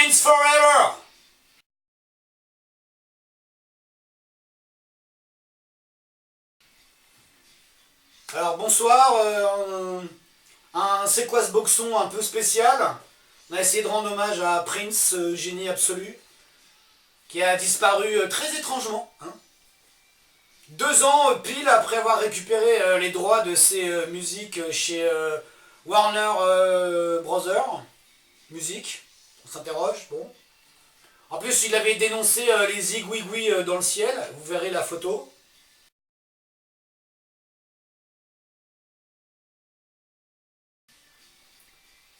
Prince Forever! Alors bonsoir, un C'est quoi ce boxon un peu spécial. On a essayé de rendre hommage à Prince, génie absolu, qui a disparu très étrangement. 2 ans pile après avoir récupéré les droits de ses musiques chez Warner Brothers Music. On s'interroge, bon. En plus, il avait dénoncé les zigouigouis dans le ciel, vous verrez la photo.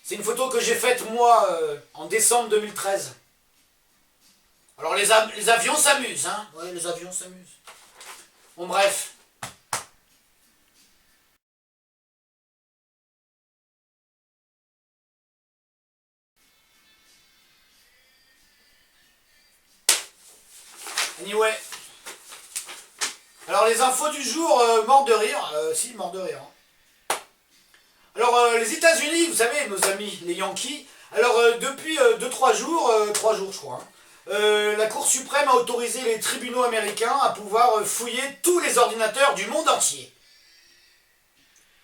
C'est une photo que j'ai faite moi en décembre 2013. Alors les avions s'amusent, hein. Ouais, les avions s'amusent. Bon bref. Anyway. Alors les infos du jour, mort de rire. Si, mort de rire. Hein. Alors les États-Unis, vous savez, nos amis, les Yankees. Alors depuis 2-3 jours, 3 jours je crois, hein, la Cour suprême a autorisé les tribunaux américains à pouvoir fouiller tous les ordinateurs du monde entier.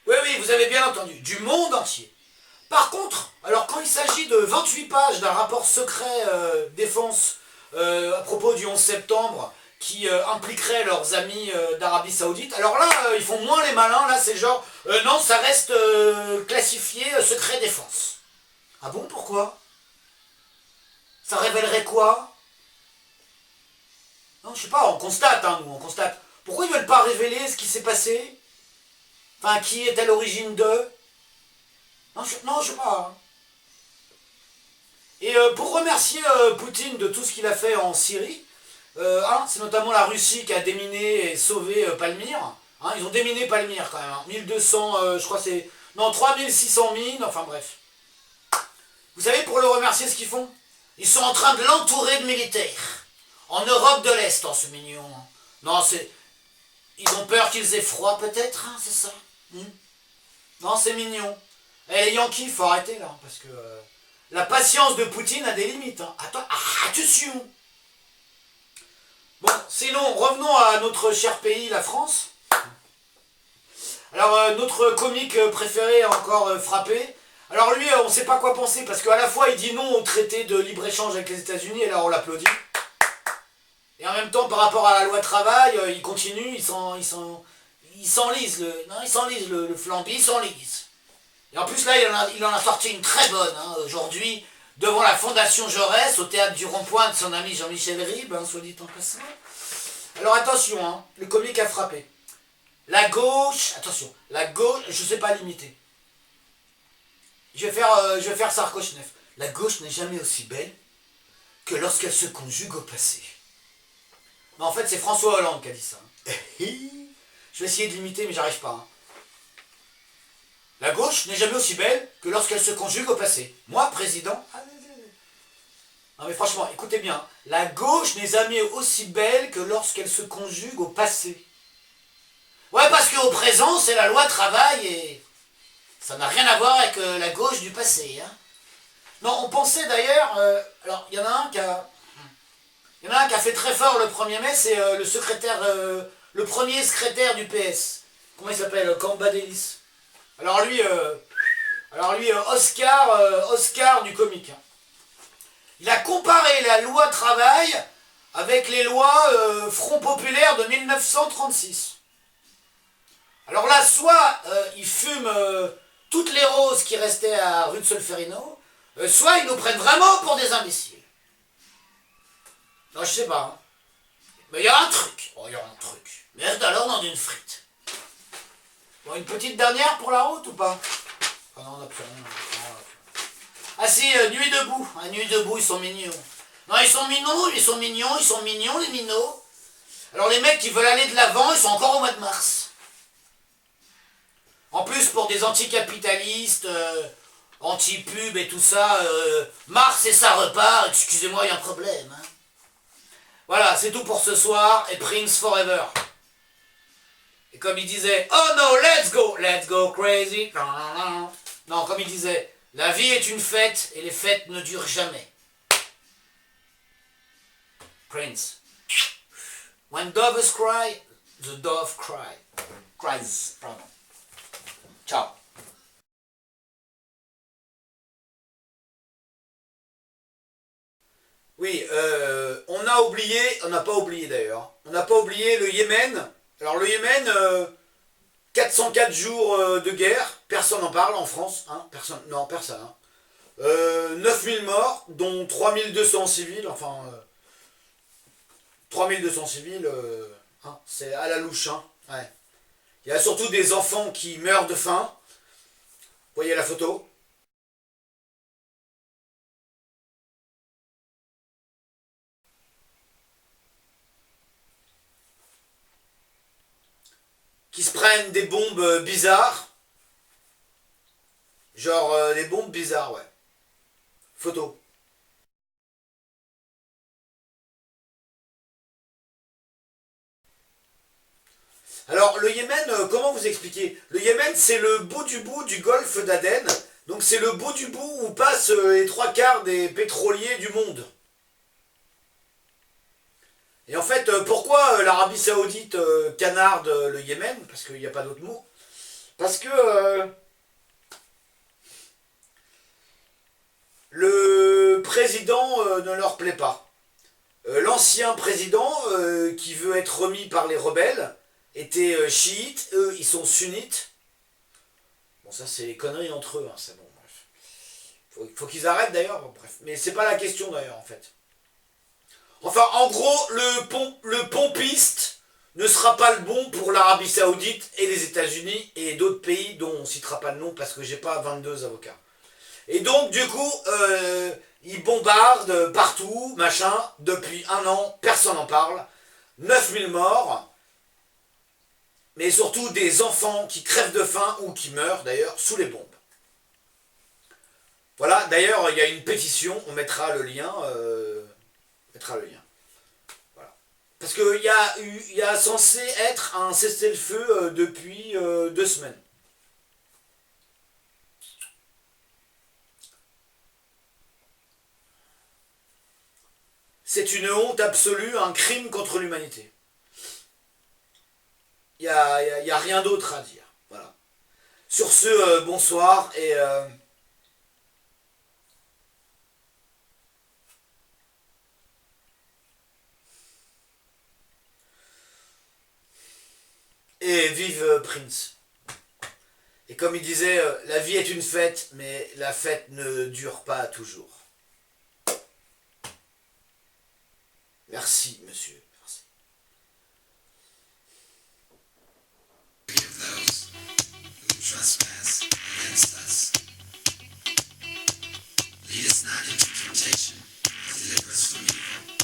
Oui, oui, vous avez bien entendu, du monde entier. Par contre, alors quand il s'agit de 28 pages d'un rapport secret défense à propos du 11 septembre qui impliquerait leurs amis d'Arabie Saoudite, alors là, ils font moins les malins, là c'est genre, non, ça reste classifié secret défense. Ah bon, pourquoi? Ça révélerait quoi? Non, je sais pas, on constate, hein, nous, on constate. Pourquoi ils veulent pas révéler ce qui s'est passé? Enfin, qui est à l'origine de? Non, je sais pas. Hein. Et pour remercier Poutine de tout ce qu'il a fait en Syrie, c'est notamment la Russie qui a déminé et sauvé Palmyre. Hein, ils ont déminé Palmyre quand même. Hein. 1200, je crois c'est... Non, 3600 mines, enfin bref. Vous savez pour le remercier ce qu'ils font? Ils sont en train de l'entourer de militaires. En Europe de l'Est, oh, c'est mignon. Hein. Non, c'est... Ils ont peur qu'ils aient froid peut-être, hein, c'est ça. Non, c'est mignon. Et les Yankees, faut arrêter là, parce que la patience de Poutine a des limites. Hein. Attends, attention. Bon, sinon, revenons à notre cher pays, la France. Alors, notre comique préféré a encore frappé. Alors lui, on ne sait pas quoi penser, parce qu'à la fois, il dit non au traité de libre-échange avec les États-Unis, et là, on l'applaudit. Et en même temps, par rapport à la loi travail, il continue, il s'enlise le flambi, il s'enlise. Et en plus, là, il en a sorti une très bonne, hein, aujourd'hui, devant la Fondation Jaurès, au théâtre du Rond-Point de son ami Jean-Michel Ribes, hein, soit dit en passant. Alors attention, hein, le comique a frappé. La gauche, attention, la gauche, je sais pas l'imiter. Je vais faire Sarkochneff. La gauche n'est jamais aussi belle que lorsqu'elle se conjugue au passé. Mais en fait, c'est François Hollande qui a dit ça. Je vais essayer de l'imiter, mais j'arrive pas. Hein. La gauche n'est jamais aussi belle que lorsqu'elle se conjugue au passé. Moi, président... Non mais franchement, écoutez bien. La gauche n'est jamais aussi belle que lorsqu'elle se conjugue au passé. Ouais, parce qu'au présent, c'est la loi travail et... Ça n'a rien à voir avec la gauche du passé. Hein. Non, on pensait d'ailleurs... alors, il y en a un qui a fait très fort le 1er mai, c'est le secrétaire... le premier secrétaire du PS. Comment il s'appelle? Cambadélis. Alors lui, Oscar du comique. Hein. Il a comparé la loi travail avec les lois Front Populaire de 1936. Alors là, soit ils fument toutes les roses qui restaient à rue de Solferino, soit ils nous prennent vraiment pour des imbéciles. Non, je sais pas. Hein. Mais il y a un truc. Oh, il y a un truc. Merde alors dans une frite. Bon, une petite dernière pour la route ou pas? Ah non, on n'a plus rien. Ah si, Nuit debout. Ah, Nuit debout, ils sont mignons. Non, ils sont mignons, les minots. Alors les mecs qui veulent aller de l'avant, ils sont encore au mois de mars. En plus, pour des anticapitalistes, anti-pub et tout ça, mars et ça repart, excusez-moi, il y a un problème. Hein. Voilà, c'est tout pour ce soir, et Prince Forever. Et comme il disait, oh no, let's go crazy. Non, comme il disait, la vie est une fête et les fêtes ne durent jamais. Prince. When doves cry, the dove cries. Pardon. Ciao. Oui, on n'a pas oublié d'ailleurs, on n'a pas oublié le Yémen. Alors le Yémen, 404 jours de guerre, personne n'en parle en France, hein, personne, non, personne. Hein. 9000 morts, dont 3200 civils, enfin 3200 civils, hein, c'est à la louche. Hein, ouais. Il y a surtout des enfants qui meurent de faim. Vous voyez la photo? Qui se prennent des bombes bizarres. Genre des bombes bizarres, ouais. Photo. Alors le Yémen, comment vous expliquer? Le Yémen, c'est le bout du golfe d'Aden. Donc c'est le bout du bout où passent les trois quarts des pétroliers du monde. Et en fait, pourquoi l'Arabie Saoudite canarde le Yémen? Parce qu'il n'y a pas d'autre mot. Parce que le président ne leur plaît pas. L'ancien président, qui veut être remis par les rebelles, était chiite, eux ils sont sunnites. Bon, ça c'est les conneries entre eux, hein, c'est bon, bref. Faut qu'ils arrêtent d'ailleurs, bon, bref. Mais c'est pas la question d'ailleurs en fait. Enfin, en gros, le pompiste ne sera pas le bon pour l'Arabie Saoudite et les États-Unis et d'autres pays dont on citera pas le nom parce que j'ai pas 22 avocats. Et donc, du coup, ils bombardent partout, machin, depuis un an, personne n'en parle. 9000 morts, mais surtout des enfants qui crèvent de faim ou qui meurent d'ailleurs sous les bombes. Voilà, d'ailleurs, il y a une pétition, on mettra le lien. Voilà. Parce qu'il y a censé être un cessez-le-feu depuis 2 semaines. C'est une honte absolue, un crime contre l'humanité. Il y a rien d'autre à dire. Voilà. Sur ce, bonsoir et vive Prince. Et comme il disait, la vie est une fête, mais la fête ne dure pas toujours. Merci, monsieur. Merci. Forgive those who trespass against us. Lead us not into temptation, but deliver us from evil.